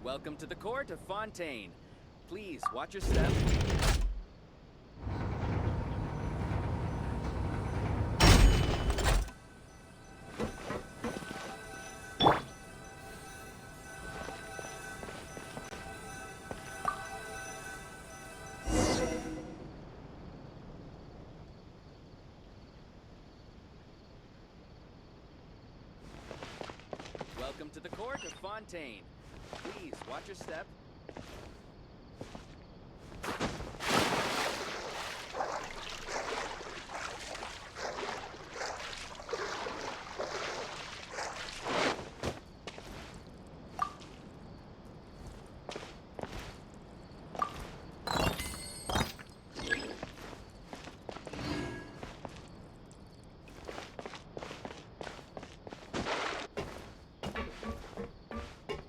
Welcome to the court of Fontaine. Please watch your step. Welcome to the court of Fontaine. Please watch your step.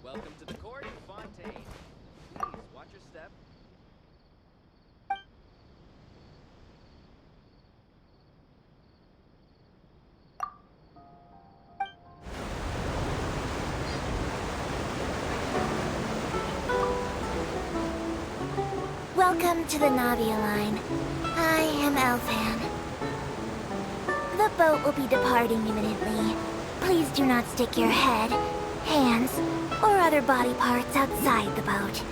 Welcome to the court of Fontaine. Please watch your step. Welcome to the Navia line. I am Elfan. The boat will be departing imminently. Please do not stick your head, hands, or other body parts outside the boat.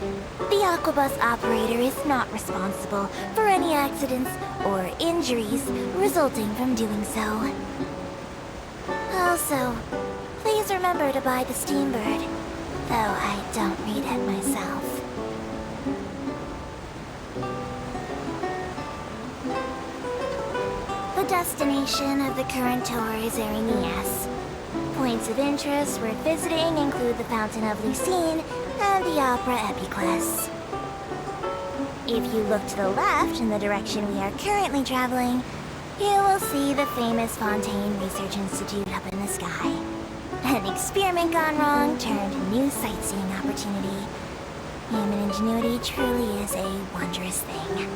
The Aquabus operator is not responsible for any accidents or injuries resulting from doing so. Also, please remember to buy the Steambird, though I don't read it myself. The destination of the current tour is Erinias. Points of interest worth visiting include the Fountain of Lucine and the Opera Epiclese. If you look to the left in the direction we are currently traveling, you will see the famous Fontaine Research Institute up in the sky. An experiment gone wrong turned a new sightseeing opportunity. Human ingenuity truly is a wondrous thing.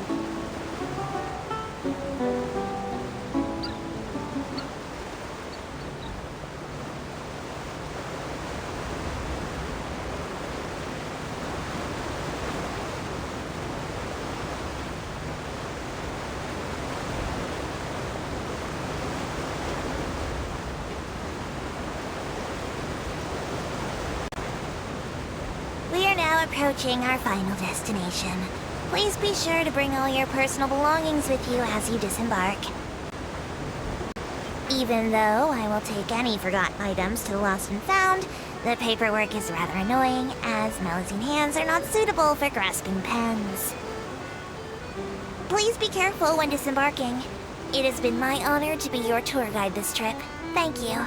We are now approaching our final destination. Please be sure to bring all your personal belongings with you as you disembark. Even though I will take any forgotten items to the Lost and Found, the paperwork is rather annoying, as Melusine hands are not suitable for grasping pens. Please be careful when disembarking. It has been my honor to be your tour guide this trip. Thank you.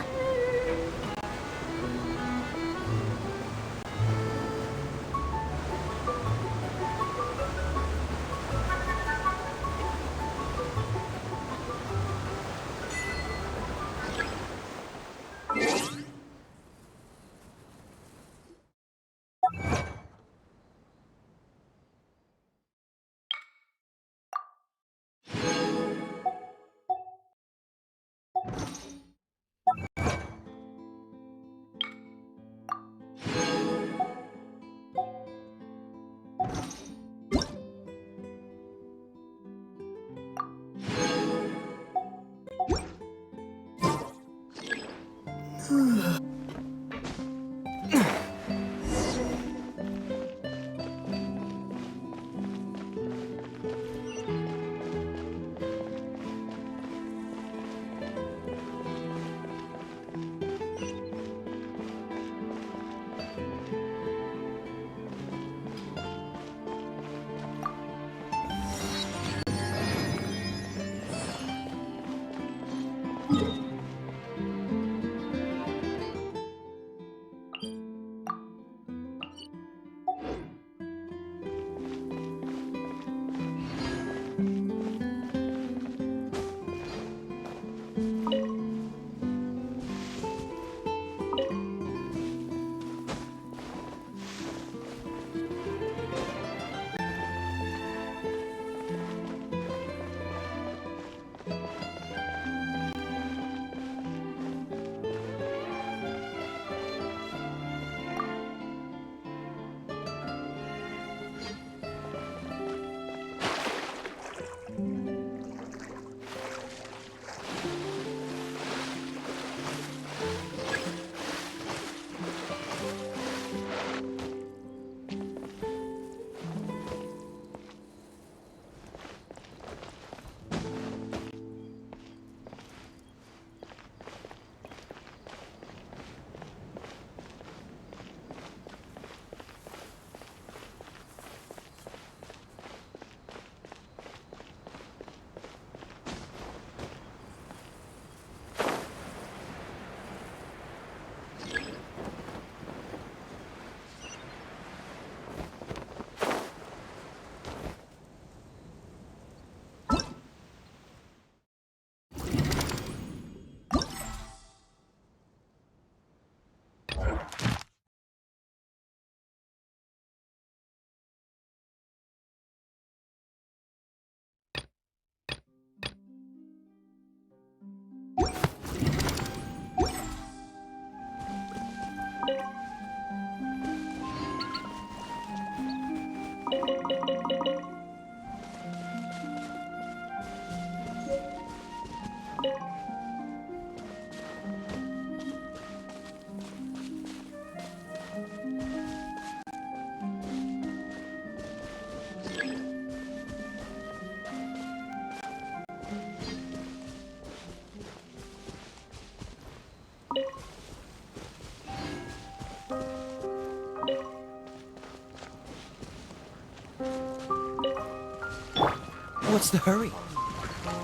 What's the hurry?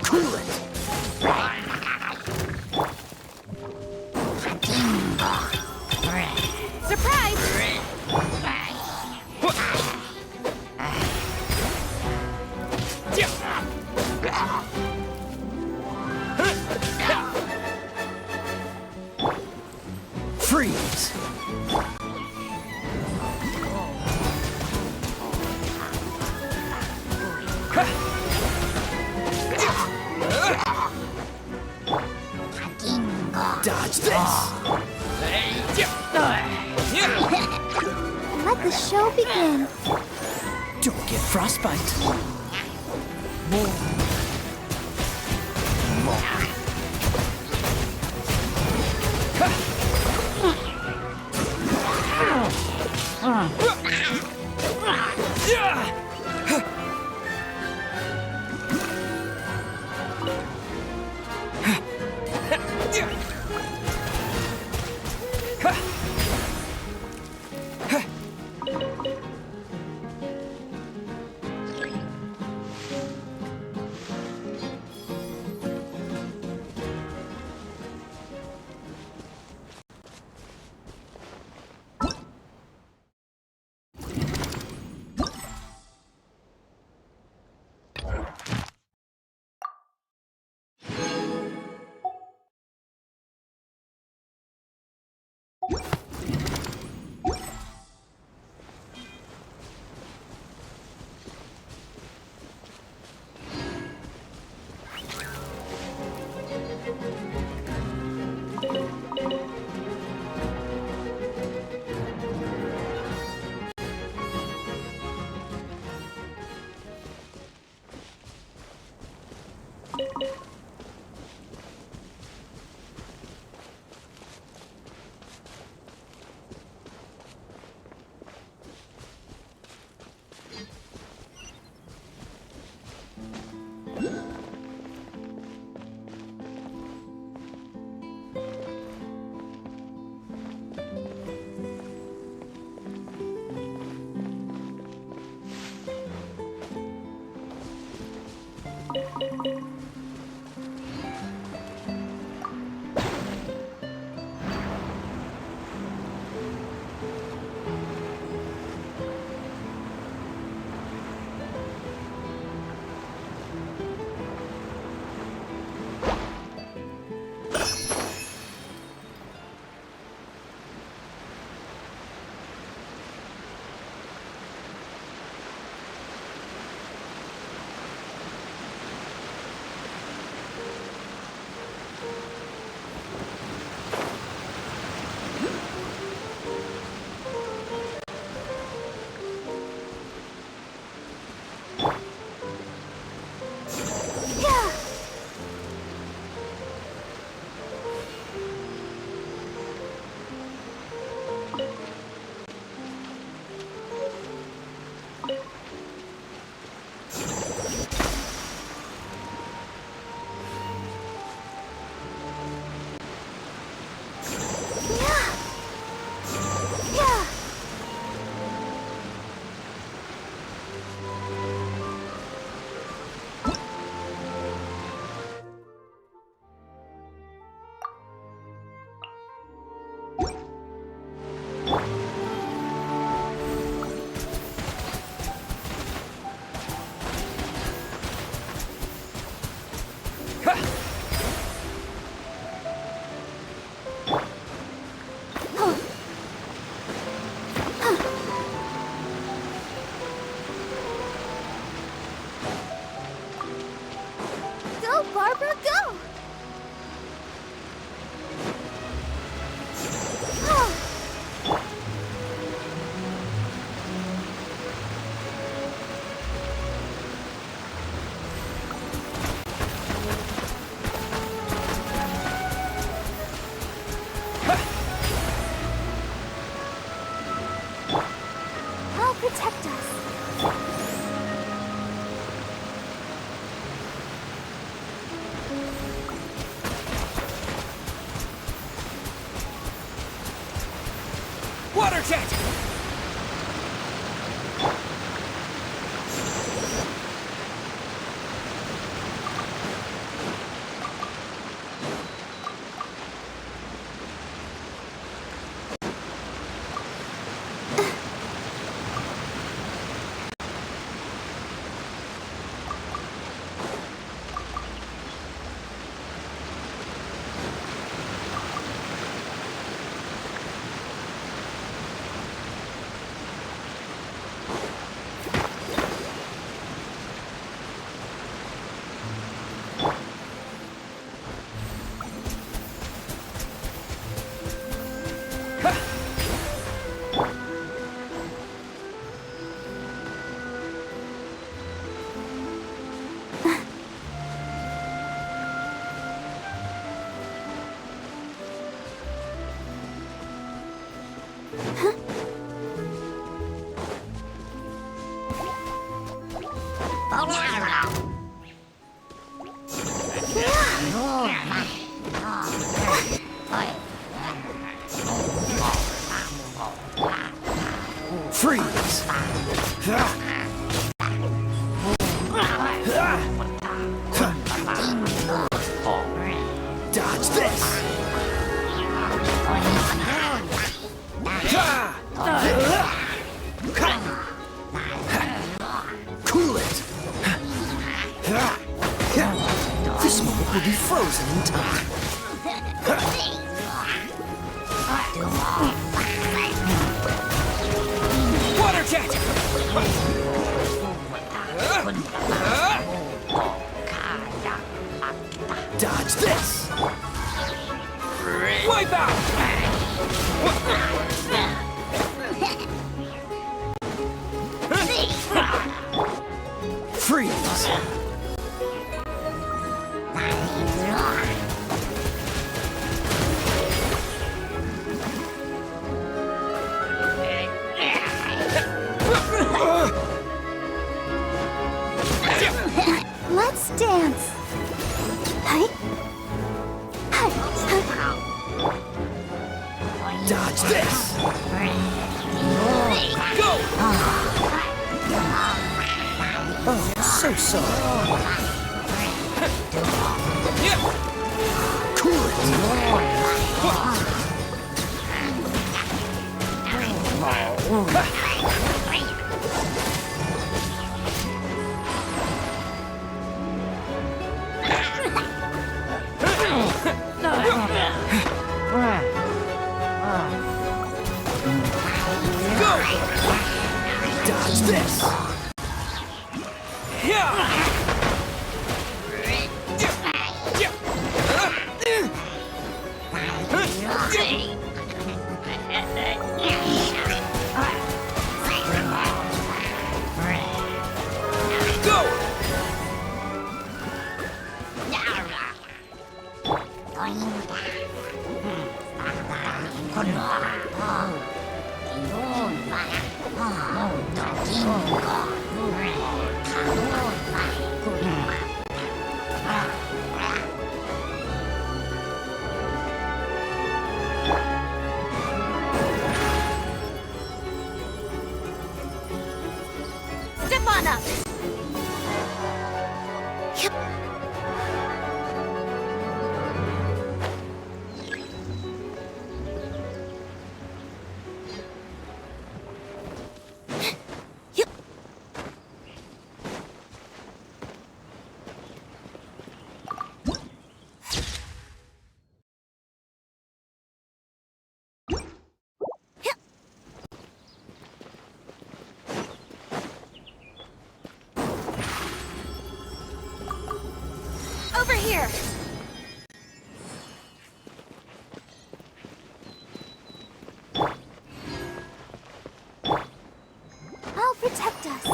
Cool it! Surprise! Freeze! Dodge this! Let the show begin. Don't get frostbite. Water jet! Freeze! Dodge this! Cool it! This moment will be frozen in time. Water jet! Dodge this! Wipe out! Freeze! Let's dance. Hi. Hi. Dodge this! Go! Oh, so sorry. Cool Dodge this! Step on up. Yep. Yep. Over here! I'll protect us.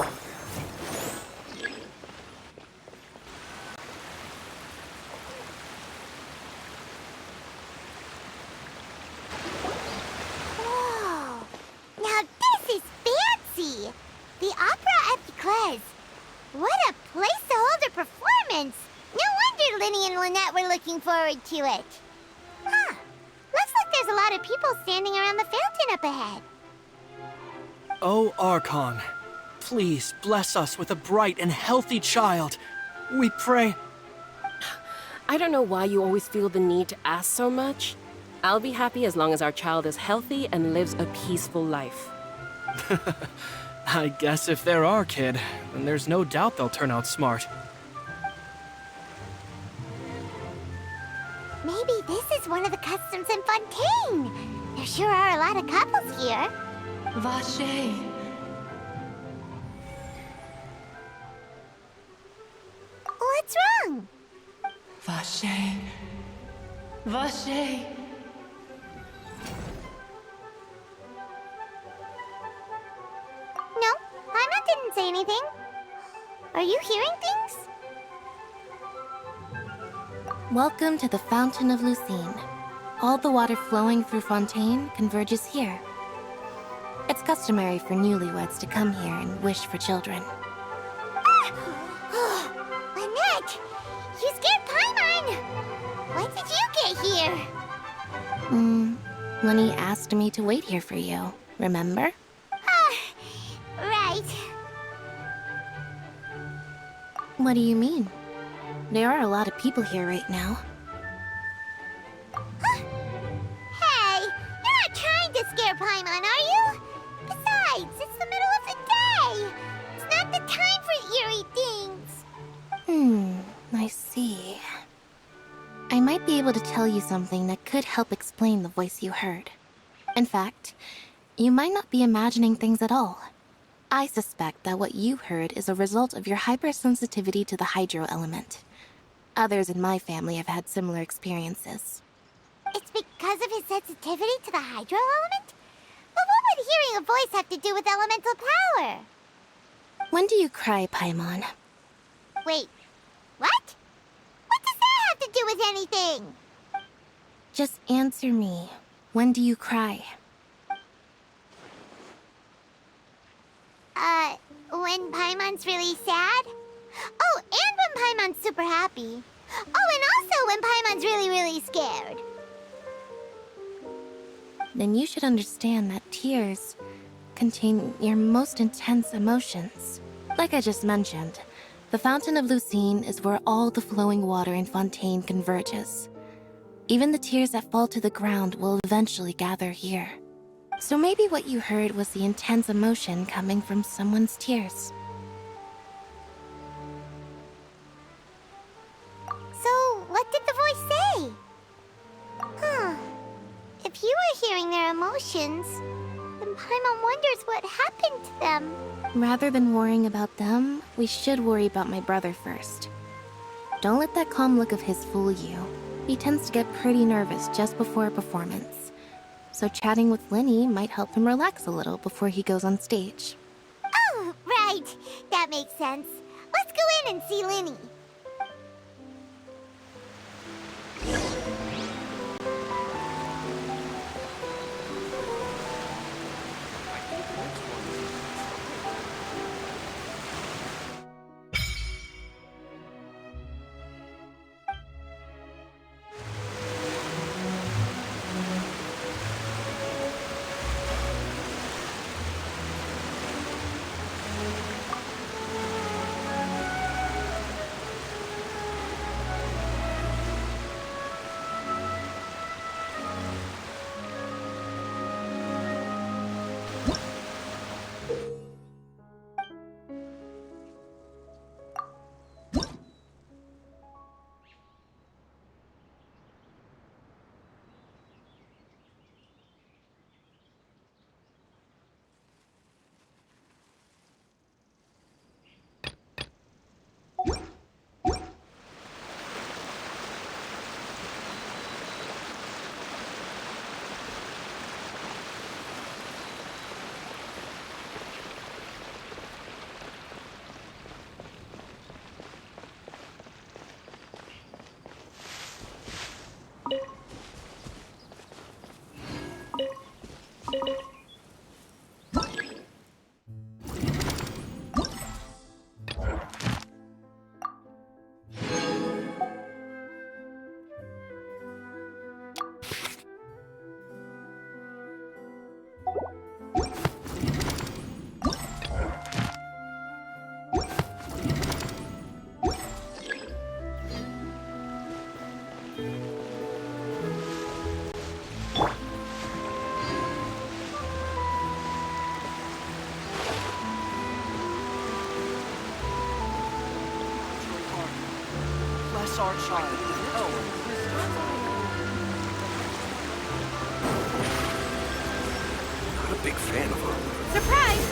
Whoa! Now this is fancy! The Opera Epiclese. What a place to hold a performance! No wonder Linny and Lynette were looking forward to it. Huh. Looks like there's a lot of people standing around the fountain up ahead. Oh, Archon, please bless us with a bright and healthy child. We pray. I don't know why you always feel the need to ask so much. I'll be happy as long as our child is healthy and lives a peaceful life. I guess if they're our kid, then there's no doubt they'll turn out smart. Maybe this is one of the customs in Fontaine. There sure are a lot of couples here. Vache. What's wrong? Vache. Vache. No, Paimon didn't say anything. Are you hearing things? Welcome to the Fountain of Lucine. All the water flowing through Fontaine converges here. It's customary for newlyweds to come here and wish for children. Lynette! You scared Paimon! When did you get here? Lenny asked me to wait here for you, remember? Right. What do you mean? There are a lot of people here right now. Hey, you're not trying to scare Paimon, are you? Besides, it's the middle of the day. It's not the time for eerie things. I see. I might be able to tell you something that could help explain the voice you heard. In fact, you might not be imagining things at all. I suspect that what you heard is a result of your hypersensitivity to the hydro element. Others in my family have had similar experiences. It's because of his sensitivity to the hydro element? But what would hearing a voice have to do with elemental power? When do you cry, Paimon? Wait, what? What does that have to do with anything? Just answer me. When do you cry? When Paimon's really sad? Oh, and when Paimon's super happy. Oh, and also when Paimon's really, really scared. Then you should understand that tears contain your most intense emotions. Like I just mentioned, the Fountain of Lucine is where all the flowing water in Fontaine converges. Even the tears that fall to the ground will eventually gather here. So maybe what you heard was the intense emotion coming from someone's tears. So, what did the voice say? If you were hearing their emotions, then Paimon wonders what happened to them. Rather than worrying about them, we should worry about my brother first. Don't let that calm look of his fool you. He tends to get pretty nervous just before a performance. So chatting with Lenny might help him relax a little before he goes on stage. Oh, right. That makes sense. Let's go in and see Linny. Bless our child. Not a big fan of her. Surprise!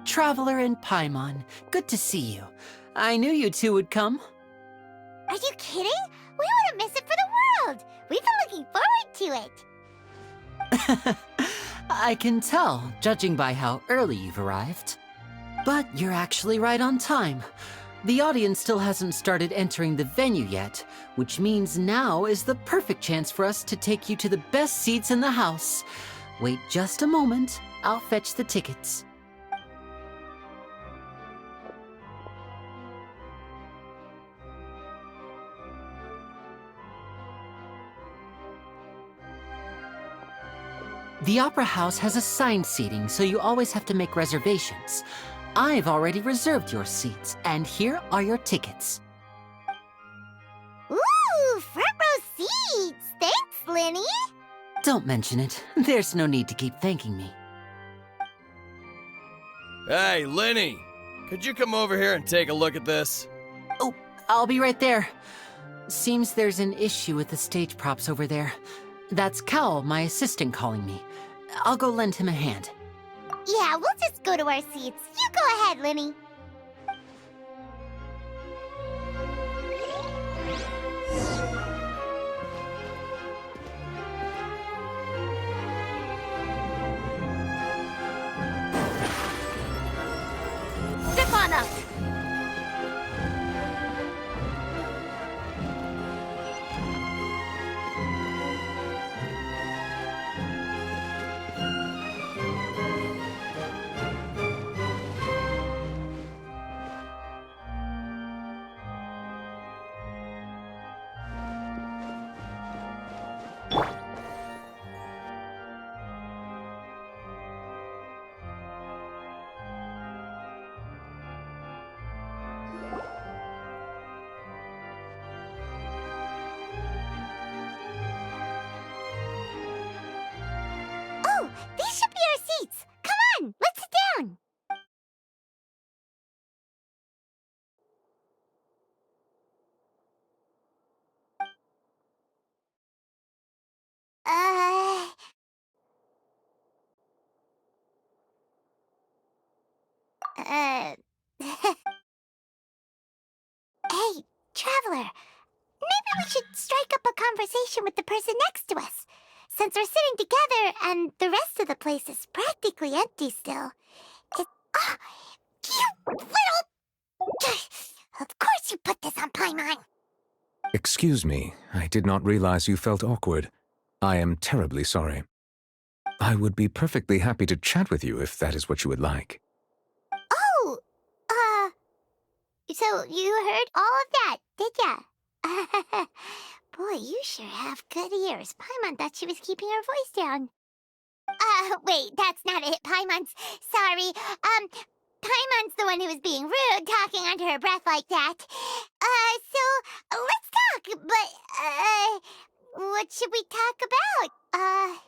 Traveler and Paimon, good to see you. I knew you two would come. Are you kidding? We wouldn't miss it for the world. We've been looking forward to it. I can tell, judging by how early you've arrived. But you're actually right on time. The audience still hasn't started entering the venue yet, which means now is the perfect chance for us to take you to the best seats in the house. Wait just a moment, I'll fetch the tickets. The Opera House has assigned seating, so you always have to make reservations. I've already reserved your seats, and here are your tickets. Ooh, front row seats. Thanks, Linny. Don't mention it. There's no need to keep thanking me. Hey, Lenny! Could you come over here and take a look at this? Oh, I'll be right there. Seems there's an issue with the stage props over there. That's Cal, my assistant, calling me. I'll go lend him a hand. Yeah, we'll just go to our seats. You go ahead, Linny. Step on up! Oh, these should be our seats. Come on, let's sit down. Uh... Hey, Traveler. Maybe we should strike up a conversation with the person next to us. Since we're sitting together and the rest of the place is practically empty still. You little... Of course you put this on Paimon. Excuse me, I did not realize you felt awkward. I am terribly sorry. I would be perfectly happy to chat with you if that is what you would like. Oh, so you heard all of that, did ya? Boy, you sure have good ears. Paimon thought she was keeping her voice down. Wait, that's not it, Paimon's... Sorry, Paimon's the one who was being rude, talking under her breath like that. So, let's talk, but, what should we talk about? Oh,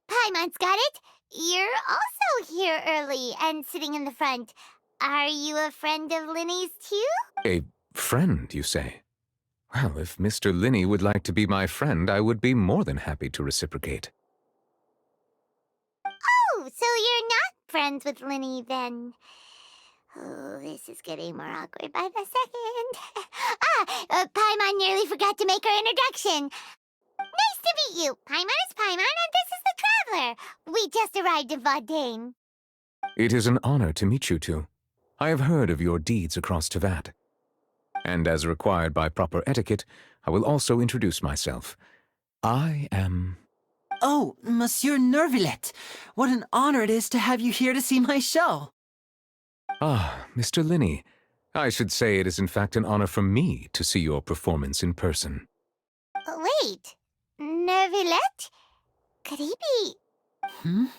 Paimon's got it. You're also here early and sitting in the front. Are you a friend of Linny's, too? A friend, you say? Well, if Mr. Linny would like to be my friend, I would be more than happy to reciprocate. Oh, so you're not friends with Linny, then? Oh, this is getting more awkward by the second. Paimon nearly forgot to make her introduction. Nice to meet you. Paimon is Paimon, and this is the Traveler. We just arrived in Vaudain. It is an honor to meet you two. I have heard of your deeds across Tevat. And as required by proper etiquette, I will also introduce myself. I am... Oh, Monsieur Nervillet! What an honor it is to have you here to see my show! Ah, Mr. Linny. I should say it is in fact an honor for me to see your performance in person. Wait, Nervillet? Could he be...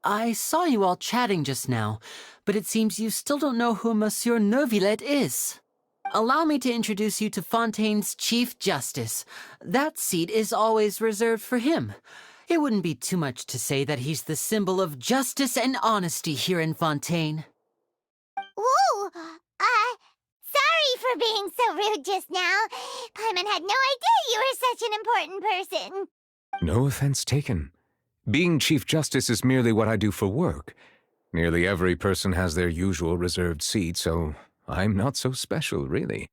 I saw you all chatting just now, but it seems you still don't know who Monsieur Nervillet is. Allow me to introduce you to Fontaine's Chief Justice. That seat is always reserved for him. It wouldn't be too much to say that he's the symbol of justice and honesty here in Fontaine. Whoa! Sorry for being so rude just now. Paimon had no idea you were such an important person. No offense taken. Being Chief Justice is merely what I do for work. Nearly every person has their usual reserved seat, so I'm not so special, really.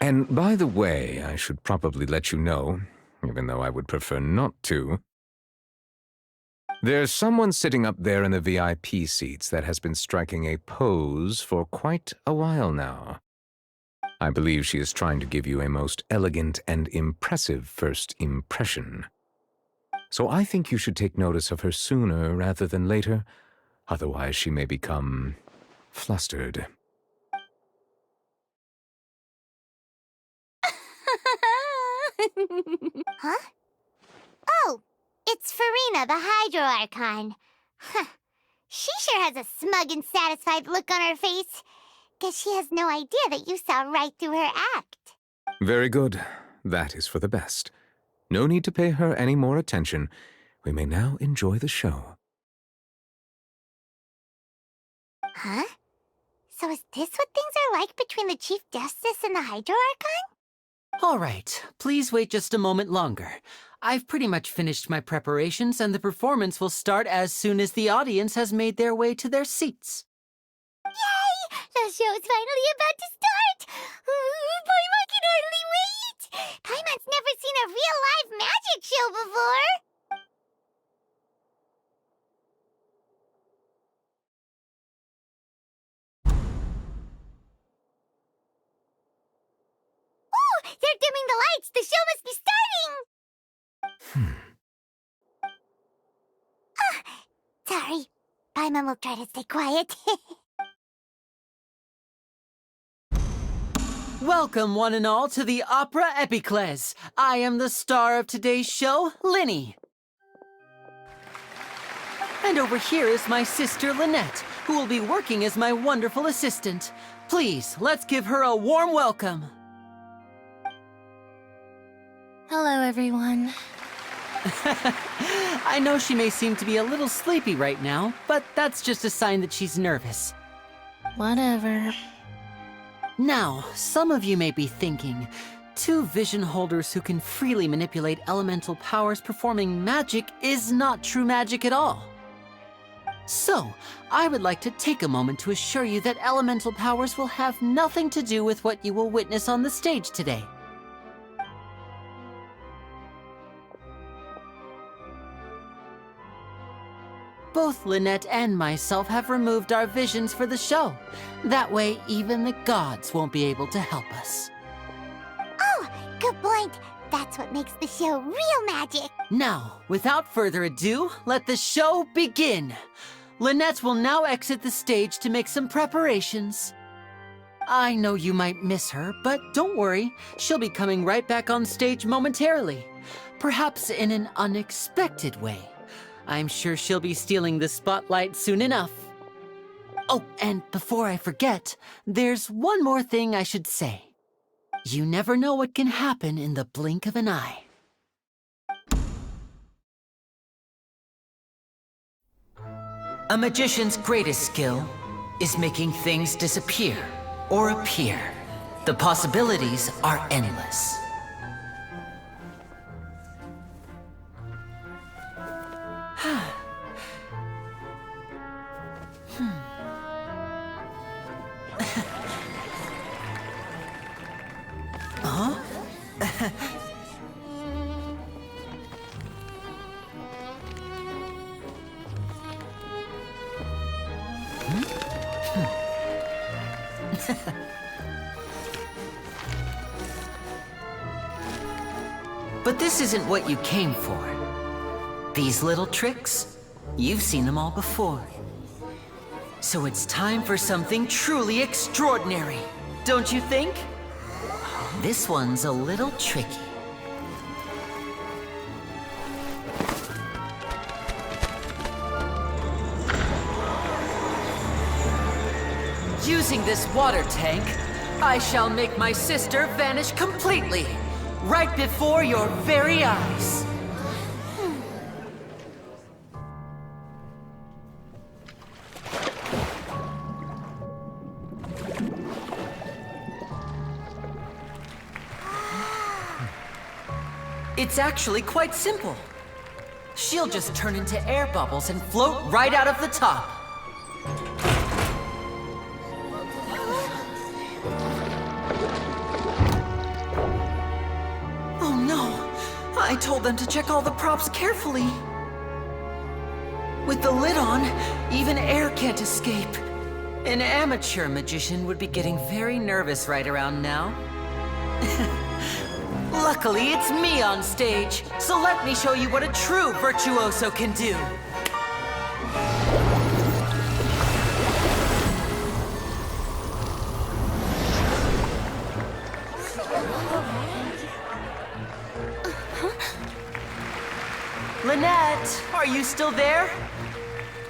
And by the way, I should probably let you know, even though I would prefer not to. There's someone sitting up there in the VIP seats that has been striking a pose for quite a while now. I believe she is trying to give you a most elegant and impressive first impression. So I think you should take notice of her sooner rather than later, otherwise she may become flustered. Huh? Oh, it's Farina, the Hydro Archon. Huh. She sure has a smug and satisfied look on her face. Guess she has no idea that you saw right through her act. Very good. That is for the best. No need to pay her any more attention. We may now enjoy the show. Huh? So is this what things are like between the Chief Justice and the Hydro Archon? All right, please wait just a moment longer. I've pretty much finished my preparations, and the performance will start as soon as the audience has made their way to their seats. Yay! The show's finally about to start! Paimon can hardly wait! Paimon's never seen a real live magic show before! Ooh! They're dimming the lights! The show must be starting! Sorry. Paimon will try to stay quiet. Welcome, one and all, to the Opera Epiclese. I am the star of today's show, Linny. And over here is my sister, Lynette, who will be working as my wonderful assistant. Please, let's give her a warm welcome. Hello, everyone. I know she may seem to be a little sleepy right now, but that's just a sign that she's nervous. Whatever. Now, some of you may be thinking, two vision holders who can freely manipulate elemental powers performing magic is not true magic at all. So, I would like to take a moment to assure you that elemental powers will have nothing to do with what you will witness on the stage today. Both Lynette and myself have removed our visions for the show. That way, even the gods won't be able to help us. Oh, good point. That's what makes the show real magic. Now, without further ado, let the show begin. Lynette will now exit the stage to make some preparations. I know you might miss her, but don't worry. She'll be coming right back on stage momentarily. Perhaps in an unexpected way. I'm sure she'll be stealing the spotlight soon enough. Oh, and before I forget, there's one more thing I should say. You never know what can happen in the blink of an eye. A magician's greatest skill is making things disappear or appear. The possibilities are endless. But this isn't what you came for. These little tricks, you've seen them all before. So it's time for something truly extraordinary, don't you think? This one's a little tricky. Using this water tank, I shall make my sister vanish completely, right before your very eyes. It's actually quite simple. She'll just turn into air bubbles and float right out of the top. I told them to check all the props carefully. With the lid on, even air can't escape. An amateur magician would be getting very nervous right around now. Luckily, it's me on stage, so let me show you what a true virtuoso can do. Lynette, are you still there?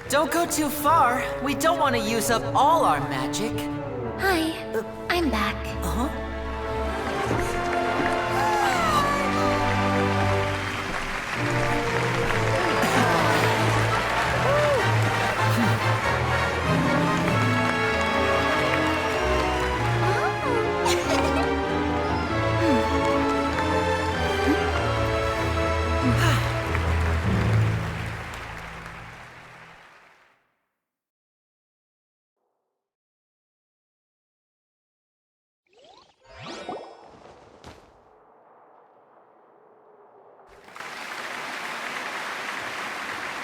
Don't go too far. We don't want to use up all our magic. Hi, I'm back. Uh-huh.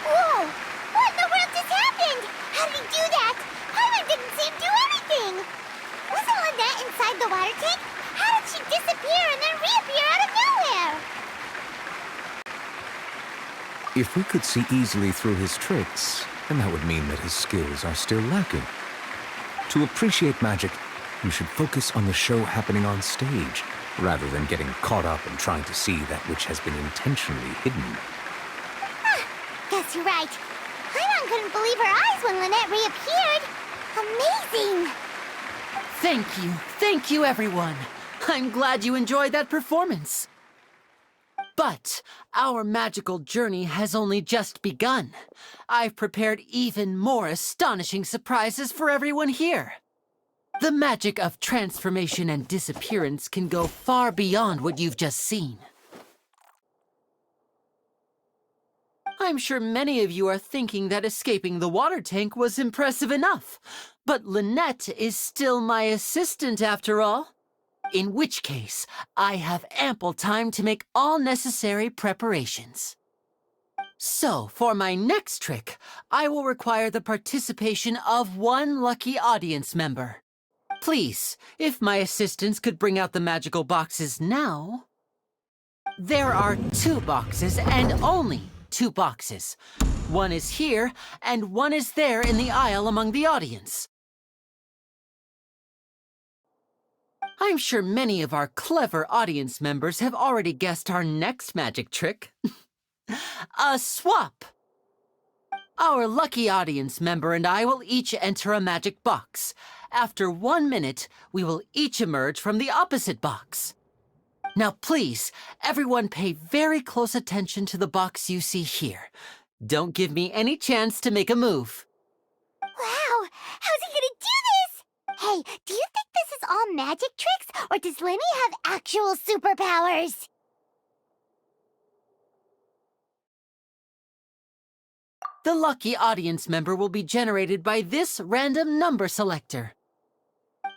Whoa! What in the world just happened? How did he do that? Paimon didn't see him do anything! Wasn't Lynette inside the water tank? How did she disappear and then reappear out of nowhere? If we could see easily through his tricks, then that would mean that his skills are still lacking. To appreciate magic, you should focus on the show happening on stage, rather than getting caught up in trying to see that which has been intentionally hidden. Guess you're right. Paimon couldn't believe her eyes when Lynette reappeared. Amazing! Thank you everyone. I'm glad you enjoyed that performance. But our magical journey has only just begun. I've prepared even more astonishing surprises for everyone here. The magic of transformation and disappearance can go far beyond what you've just seen. I'm sure many of you are thinking that escaping the water tank was impressive enough, but Lynette is still my assistant after all. In which case, I have ample time to make all necessary preparations. So, for my next trick, I will require the participation of one lucky audience member. Please, if my assistants could bring out the magical boxes now. There are 2 boxes and only 2 boxes. One is here, and one is there in the aisle among the audience. I'm sure many of our clever audience members have already guessed our next magic trick. A swap! Our lucky audience member and I will each enter a magic box. After 1 minute, we will each emerge from the opposite box. Now please, everyone pay very close attention to the box you see here. Don't give me any chance to make a move. Wow! How's he gonna do this? Hey, do you think this is all magic tricks, or does Lenny have actual superpowers? The lucky audience member will be generated by this random number selector.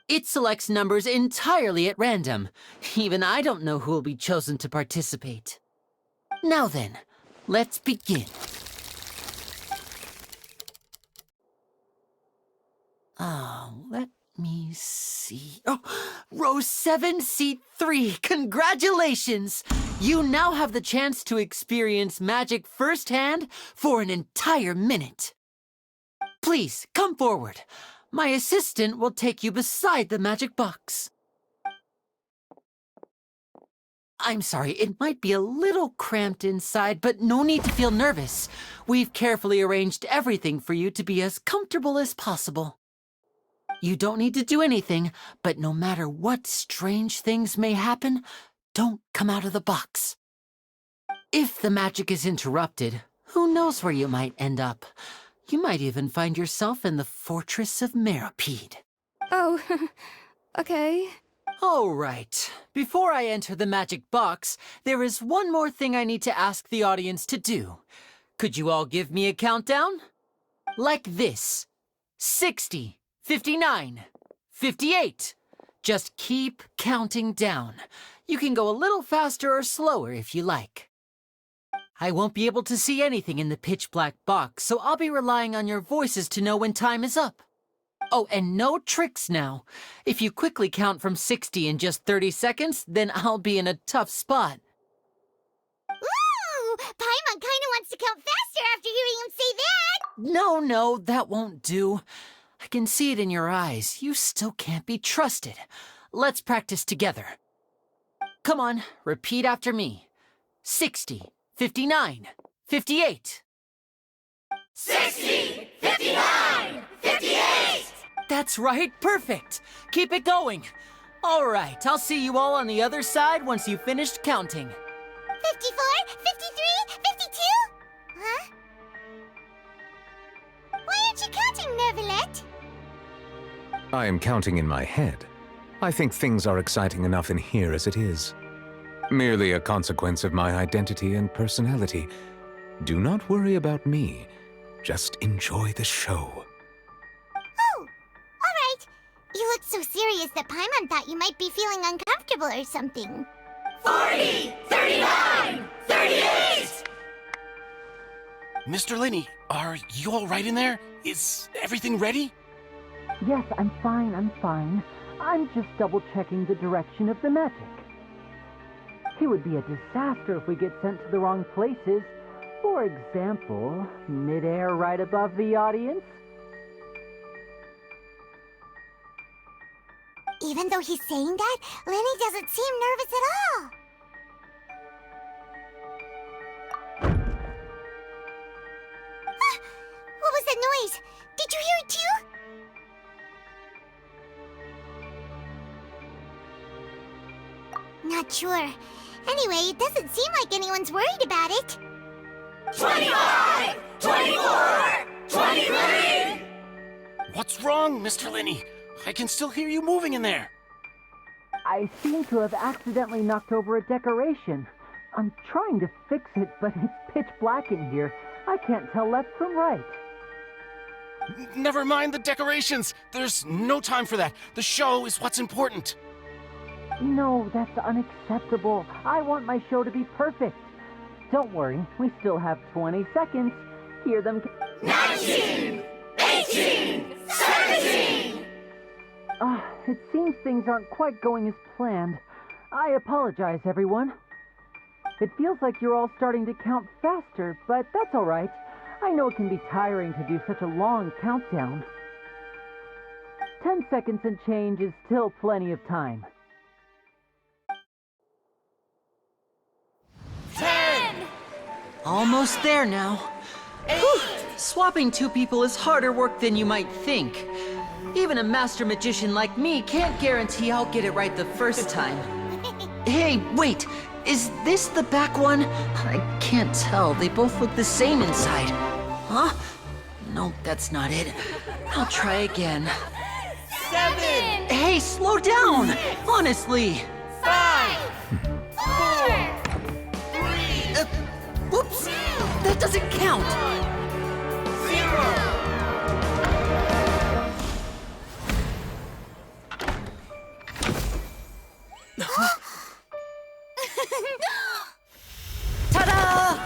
It selects numbers entirely at random. Even I don't know who will be chosen to participate. Now then, let's begin. Let me see. Oh, row 7, seat 3. Congratulations! You now have the chance to experience magic firsthand for an entire minute. Please, come forward. My assistant will take you beside the magic box. I'm sorry, it might be a little cramped inside, but no need to feel nervous. We've carefully arranged everything for you to be as comfortable as possible. You don't need to do anything, but no matter what strange things may happen, don't come out of the box. If the magic is interrupted, who knows where you might end up? You might even find yourself in the Fortress of Meripede. Oh, okay. All right. Before I enter the magic box, there is one more thing I need to ask the audience to do. Could you all give me a countdown? Like this. 60, 59, 58. Just keep counting down. You can go a little faster or slower if you like. I won't be able to see anything in the pitch-black box, so I'll be relying on your voices to know when time is up. Oh, and no tricks now. If you quickly count from 60 in just 30 seconds, then I'll be in a tough spot. Ooh! Paimon kinda wants to count faster after hearing him say that! No, that won't do. I can see it in your eyes. You still can't be trusted. Let's practice together. Come on, repeat after me. 60, 59, 58. 60! 59! 58! That's right, perfect. Keep it going. All right, I'll see you all on the other side once you've finished counting. 54, 53, 52? Huh? Why aren't you counting, Nervalet? I am counting in my head. I think things are exciting enough in here as it is. Merely a consequence of my identity and personality. Do not worry about me. Just enjoy the show. Oh, all right. You looked so serious that Paimon thought you might be feeling uncomfortable or something. 40! 39! 38! Mr. Linney, are you all right in there? Is everything ready? Yes, I'm fine. I'm just double-checking the direction of the magic. It would be a disaster if we get sent to the wrong places. For example, mid-air right above the audience. Even though he's saying that, Lenny doesn't seem nervous at all. Ah, what was that noise? Did you hear it too? Not sure. Anyway, it doesn't seem like anyone's worried about it. 25! 24! 23! What's wrong, Mr. Linney? I can still hear you moving in there. I seem to have accidentally knocked over a decoration. I'm trying to fix it, but it's pitch black in here. I can't tell left from right. Never mind the decorations. There's no time for that. The show is what's important. No, that's unacceptable. I want my show to be perfect. Don't worry, we still have 20 seconds. Hear them. 19! 18! 17! It seems things aren't quite going as planned. I apologize, everyone. It feels like you're all starting to count faster, but that's all right. I know it can be tiring to do such a long countdown. 10 seconds and change is still plenty of time. 10! Almost there now. 8! Whew. Swapping two people is harder work than you might think. Even a master magician like me can't guarantee I'll get it right the first time. Hey, wait! Is this the back one? I can't tell. They both look the same inside. Huh? No, that's not it. I'll try again. 7! Hey, slow down! Honestly! 5! 4! 3! Whoops! That doesn't count! 0! Ta-da!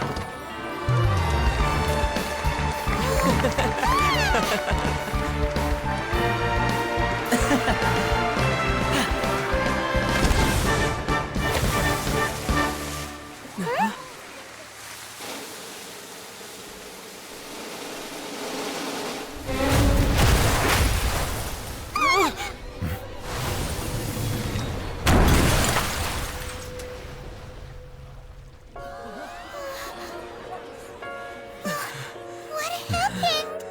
What happened?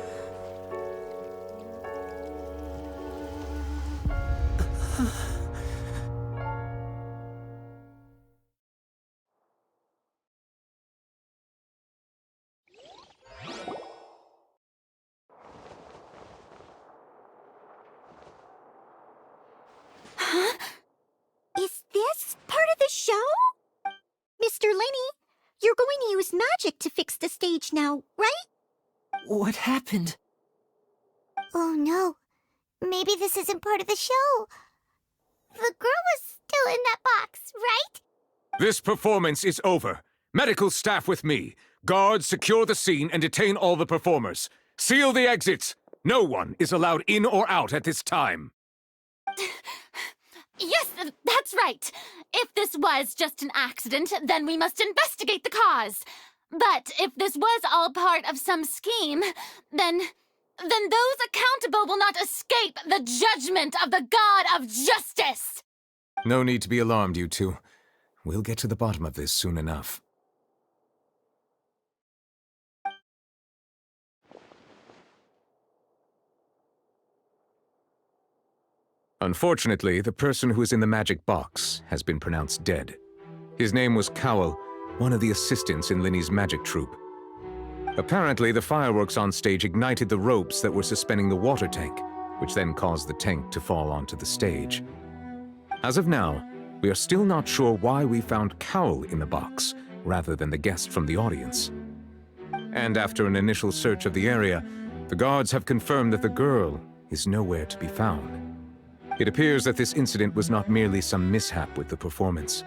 Huh? Is this part of the show? Mr. Linney, you're going to use magic to fix the stage now, right? What happened? Oh no. Maybe this isn't part of the show. The girl was still in that box, right? This performance is over. Medical staff with me. Guards, secure the scene and detain all the performers. Seal the exits. No one is allowed in or out at this time. Yes, that's right. If this was just an accident, then we must investigate the cause. But if this was all part of some scheme, then those accountable will not escape the judgment of the God of Justice! No need to be alarmed, you two. We'll get to the bottom of this soon enough. Unfortunately, the person who is in the magic box has been pronounced dead. His name was Cowell, one of the assistants in Linny's magic troupe. Apparently, the fireworks on stage ignited the ropes that were suspending the water tank, which then caused the tank to fall onto the stage. As of now, we are still not sure why we found Cowell in the box, rather than the guest from the audience. And after an initial search of the area, the guards have confirmed that the girl is nowhere to be found. It appears that this incident was not merely some mishap with the performance.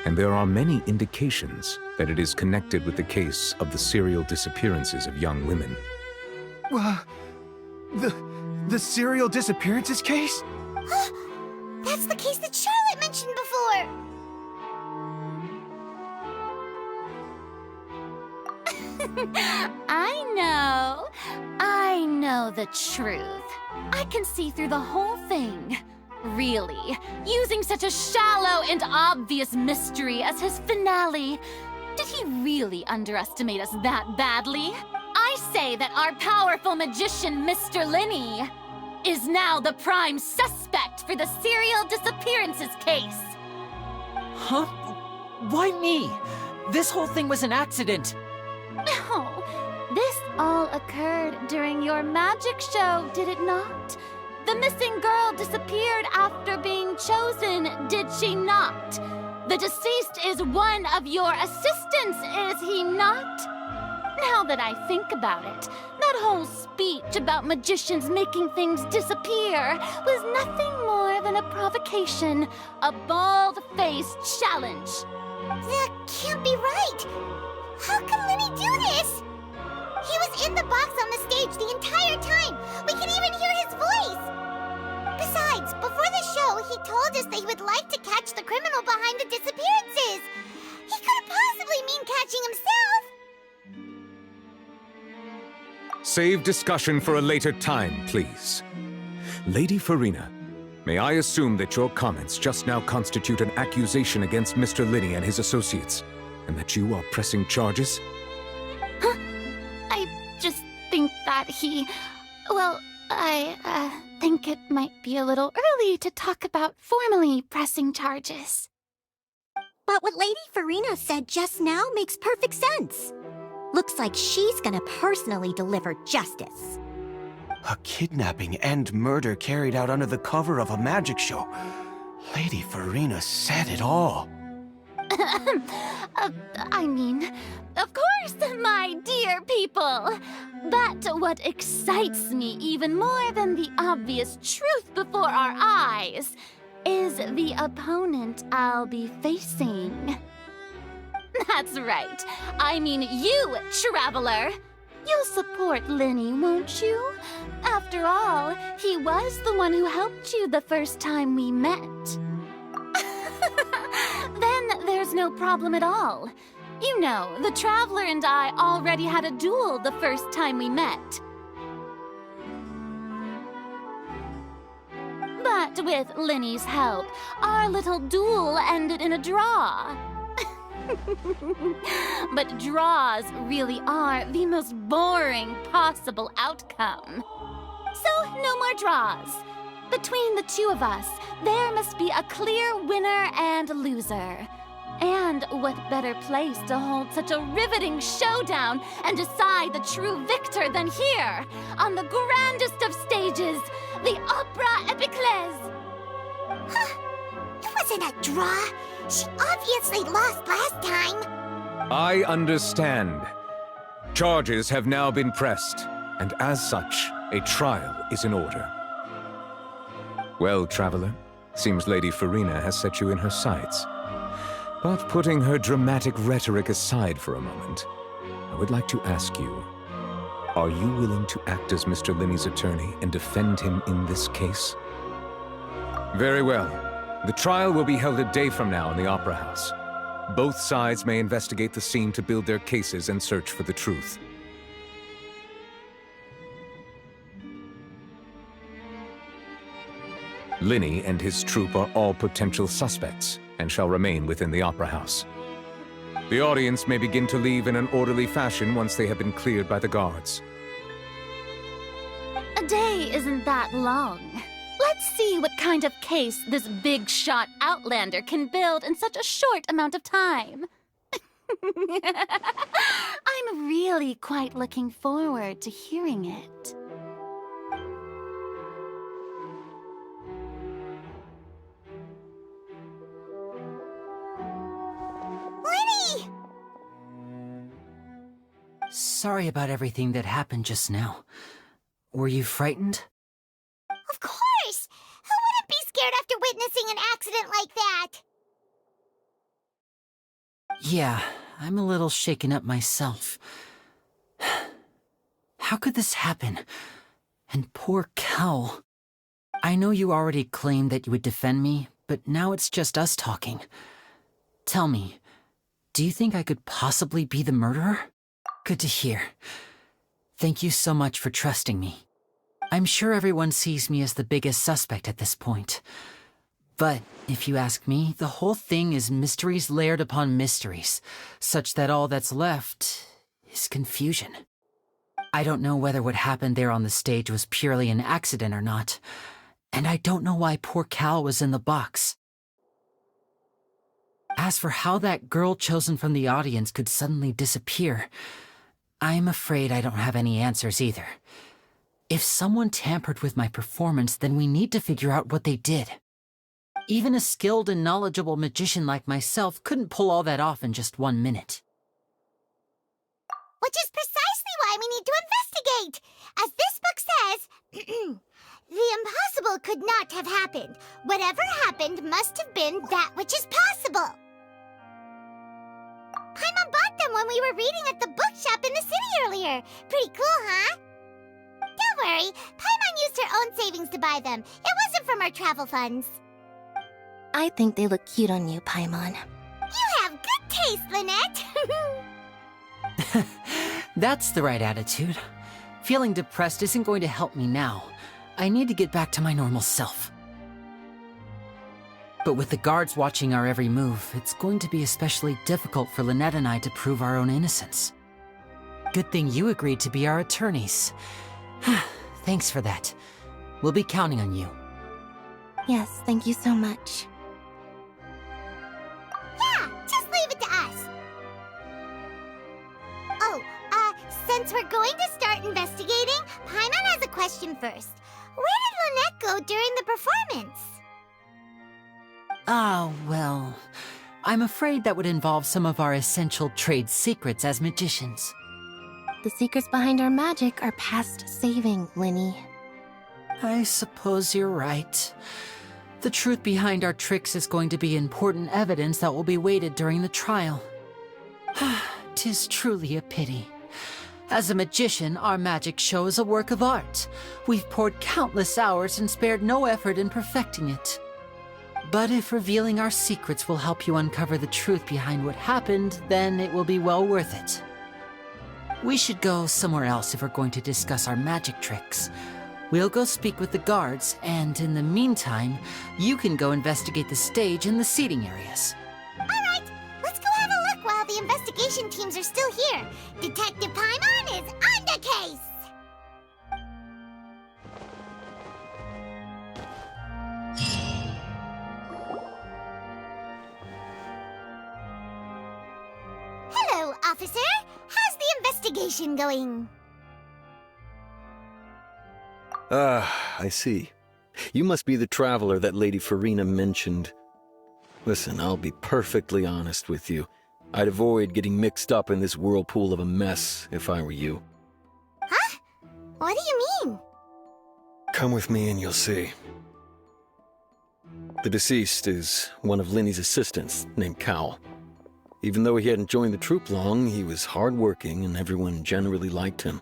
And there are many indications that it is connected with the case of the serial disappearances of young women. The serial disappearances case? That's the case that Charlotte mentioned before! I know the truth. I can see through the whole thing. Really, using such a shallow and obvious mystery as his finale. Did he really underestimate us that badly? I say that our powerful magician, Mr. Linny, is now the prime suspect for the serial disappearances case. Huh? Why me? This whole thing was an accident. No, this all occurred during your magic show, did it not? The missing girl disappeared after being chosen, did she not? The deceased is one of your assistants, is he not? Now that I think about it, that whole speech about magicians making things disappear was nothing more than a provocation, a bald-faced challenge. That can't be right! How can Linny do this? He was in the box on the stage the entire time! We can even hear his voice! Besides, before the show, he told us that he would like to catch the criminal behind the disappearances! He couldn't possibly mean catching himself! Save discussion for a later time, please. Lady Farina, may I assume that your comments just now constitute an accusation against Mr. Linny and his associates, and that you are pressing charges? Huh? I just think that I think it might be a little early to talk about formally pressing charges. But what Lady Farina said just now makes perfect sense. Looks like she's gonna personally deliver justice. A kidnapping and murder carried out under the cover of a magic show. Lady Farina said it all. I mean, of course, my dear people. But what excites me even more than the obvious truth before our eyes is the opponent I'll be facing. That's right. I mean you, Traveler. You'll support Linny, won't you? After all, he was the one who helped you the first time we met. Then there's no problem at all. You know, the Traveler and I already had a duel the first time we met. But with Linny's help, our little duel ended in a draw. But draws really are the most boring possible outcome. So, no more draws. Between the two of us, there must be a clear winner and loser. And what better place to hold such a riveting showdown and decide the true victor than here, on the grandest of stages, the Opera Epiclese. Huh? It wasn't a draw. She obviously lost last time. I understand. Charges have now been pressed, and as such, a trial is in order. Well, Traveler, seems Lady Farina has set you in her sights. But putting her dramatic rhetoric aside for a moment, I would like to ask you, are you willing to act as Mr. Linney's attorney and defend him in this case? Very well. The trial will be held a day from now in the Opera House. Both sides may investigate the scene to build their cases and search for the truth. Linney and his troupe are all potential suspects and shall remain within the Opera House. The audience may begin to leave in an orderly fashion once they have been cleared by the guards. A day isn't that long. Let's see what kind of case this big-shot outlander can build in such a short amount of time. I'm really quite looking forward to hearing it. Linny! Sorry about everything that happened just now. Were you frightened? Of course! Who wouldn't be scared after witnessing an accident like that? Yeah, I'm a little shaken up myself. How could this happen? And poor Cal. I know you already claimed that you would defend me, but now it's just us talking. Tell me, do you think I could possibly be the murderer? Good to hear. Thank you so much for trusting me. I'm sure everyone sees me as the biggest suspect at this point. But if you ask me, the whole thing is mysteries layered upon mysteries, such that all that's left is confusion. I don't know whether what happened there on the stage was purely an accident or not, and I don't know why poor Cal was in the box. As for how that girl chosen from the audience could suddenly disappear, I'm afraid I don't have any answers either. If someone tampered with my performance, then we need to figure out what they did. Even a skilled and knowledgeable magician like myself couldn't pull all that off in just 1 minute. Which is precisely why we need to investigate! As this book says, the impossible could not have happened. Whatever happened must have been that which is possible. Paimon bought them when we were reading at the bookshop in the city earlier. Pretty cool, huh? Don't worry, Paimon used her own savings to buy them. It wasn't from our travel funds. I think they look cute on you, Paimon. You have good taste, Lynette! That's the right attitude. Feeling depressed isn't going to help me now. I need to get back to my normal self. But with the guards watching our every move, it's going to be especially difficult for Lynette and I to prove our own innocence. Good thing you agreed to be our attorneys. Thanks for that. We'll be counting on you. Yes, thank you so much. Yeah, just leave it to us. Oh, since we're going to start investigating, Paimon has a question first. Where did Lynette go during the performance? Ah, well, I'm afraid that would involve some of our essential trade secrets as magicians. The secrets behind our magic are past saving, Linny. I suppose you're right. The truth behind our tricks is going to be important evidence that will be weighted during the trial. 'Tis truly a pity. As a magician, our magic show is a work of art. We've poured countless hours and spared no effort in perfecting it. But if revealing our secrets will help you uncover the truth behind what happened, then it will be well worth it. We should go somewhere else if we're going to discuss our magic tricks. We'll go speak with the guards, and in the meantime, you can go investigate the stage and the seating areas. Alright, let's go have a look while the investigation teams are still here. Detective Paimon is on the case! Hello, officer. How's the investigation going? I see. You must be the traveler that Lady Farina mentioned. Listen, I'll be perfectly honest with you. I'd avoid getting mixed up in this whirlpool of a mess if I were you. Huh? What do you mean? Come with me and you'll see. The deceased is one of Linny's assistants named Cal. Even though he hadn't joined the troupe long, he was hardworking and everyone generally liked him.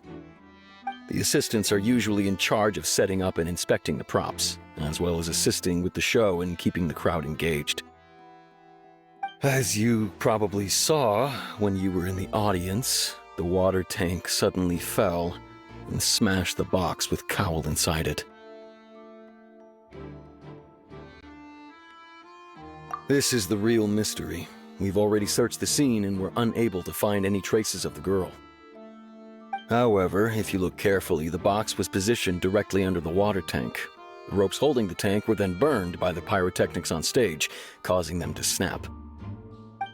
The assistants are usually in charge of setting up and inspecting the props, as well as assisting with the show and keeping the crowd engaged. As you probably saw when you were in the audience, the water tank suddenly fell and smashed the box with Cowl inside it. This is the real mystery. We've already searched the scene and were unable to find any traces of the girl. However, if you look carefully, the box was positioned directly under the water tank. The ropes holding the tank were then burned by the pyrotechnics on stage, causing them to snap.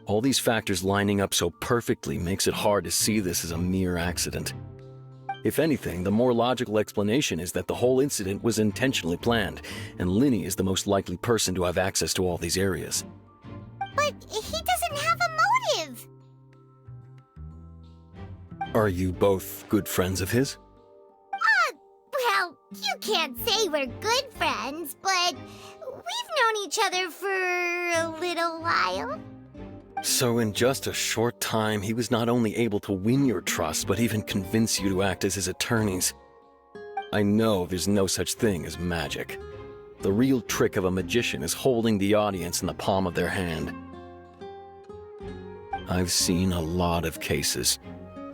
All these factors lining up so perfectly makes it hard to see this as a mere accident. If anything, the more logical explanation is that the whole incident was intentionally planned, and Linny is the most likely person to have access to all these areas. But he doesn't have a motive! Are you both good friends of his? Well, you can't say we're good friends, but we've known each other for a little while. So in just a short time, he was not only able to win your trust, but even convince you to act as his attorneys. I know there's no such thing as magic. The real trick of a magician is holding the audience in the palm of their hand. I've seen a lot of cases,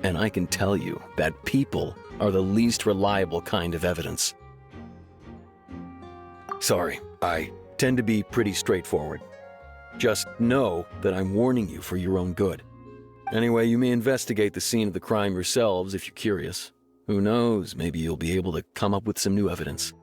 and I can tell you that people are the least reliable kind of evidence. Sorry, I tend to be pretty straightforward. Just know that I'm warning you for your own good. Anyway, you may investigate the scene of the crime yourselves if you're curious. Who knows, maybe you'll be able to come up with some new evidence.